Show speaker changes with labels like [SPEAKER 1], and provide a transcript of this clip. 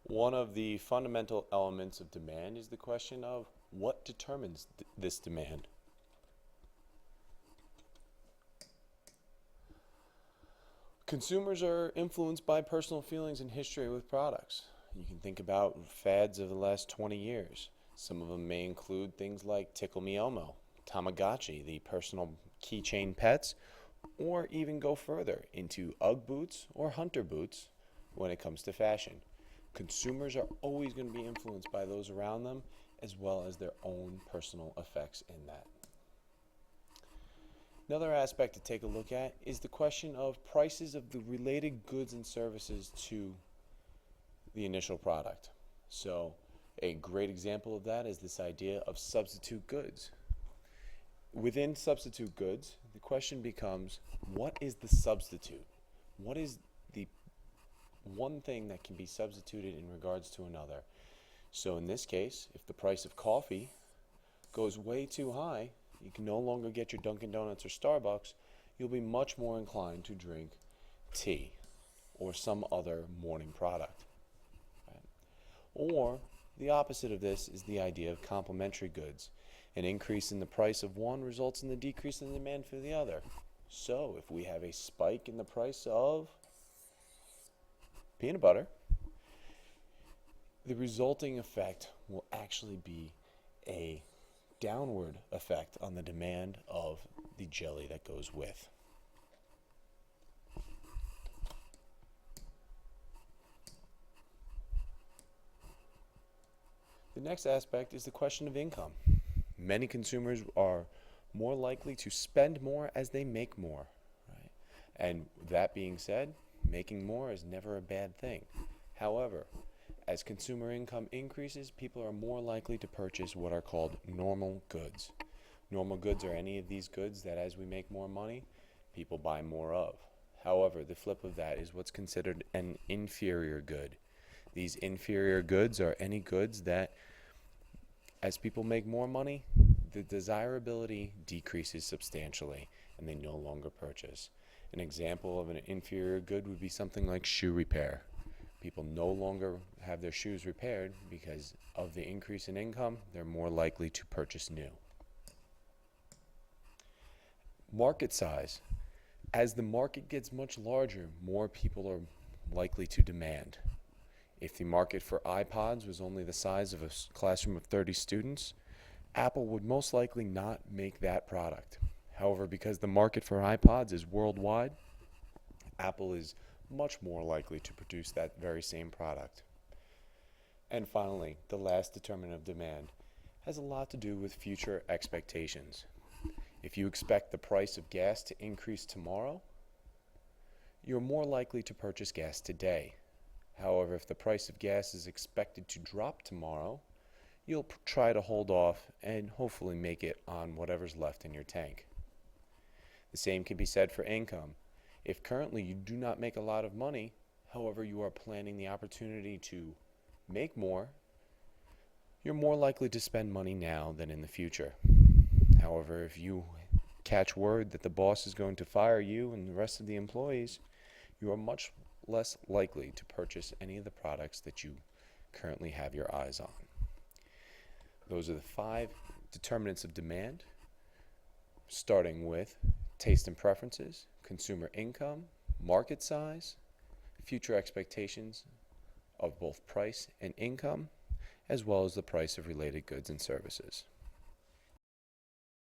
[SPEAKER 1] One of the fundamental elements of demand is the question of what determines this demand. Consumers are influenced by personal feelings and history with products. You can think about fads of the last 20 years. Some of them may include things like Tickle Me Elmo, Tamagotchi, the personal keychain pets, or even go further into Ugg boots or hunter boots when it comes to fashion. Consumers are always going to be influenced by those around them as well as their own personal effects in that. Another aspect to take a look at is the question of prices of the related goods and services to the initial product. So a great example of that is this idea of substitute goods. Within substitute goods, the question becomes, what is the substitute? What is the one thing that can be substituted in regards to another? So in this case, if the price of coffee goes way too high, you can no longer get your Dunkin' Donuts or Starbucks, you'll be much more inclined to drink tea or some other morning product. Right? Or the opposite of this is the idea of complementary goods. An increase in the price of one results in the decrease in demand for the other. So if we have a spike in the price of peanut butter, the resulting effect will actually be a downward effect on the demand of the jelly that goes with. The next aspect is the question of income. Many consumers are more likely to spend more as they make more, right? And that being said, making more is never a bad thing. However, as consumer income increases, people are more likely to purchase what are called normal goods. Normal goods are any of these goods that as we make more money, people buy more of. However, the flip of that is what's considered an inferior good. These inferior goods are any goods that as people make more money, the desirability decreases substantially and they no longer purchase. An example of an inferior good would be something like shoe repair. People no longer have their shoes repaired because of the increase in income, they're more likely to purchase new. Market size. As the market gets much larger, more people are likely to demand. If the market for iPods was only the size of a classroom of 30 students, Apple would most likely not make that product. However, because the market for iPods is worldwide, Apple is much more likely to produce that very same product. And finally, the last determinant of demand has a lot to do with future expectations. If you expect the price of gas to increase tomorrow, you're more likely to purchase gas today. However, if the price of gas is expected to drop tomorrow, you'll try to hold off and hopefully make it on whatever's left in your tank. The same can be said for income. If currently you do not make a lot of money, however you are planning the opportunity to make more, you're more likely to spend money now than in the future. However, if you catch word that the boss is going to fire you and the rest of the employees, you are much less likely to purchase any of the products that you currently have your eyes on. Those are the 5 determinants of demand, starting with taste and preferences, consumer income, market size, future expectations of both price and income, as well as the price of related goods and services.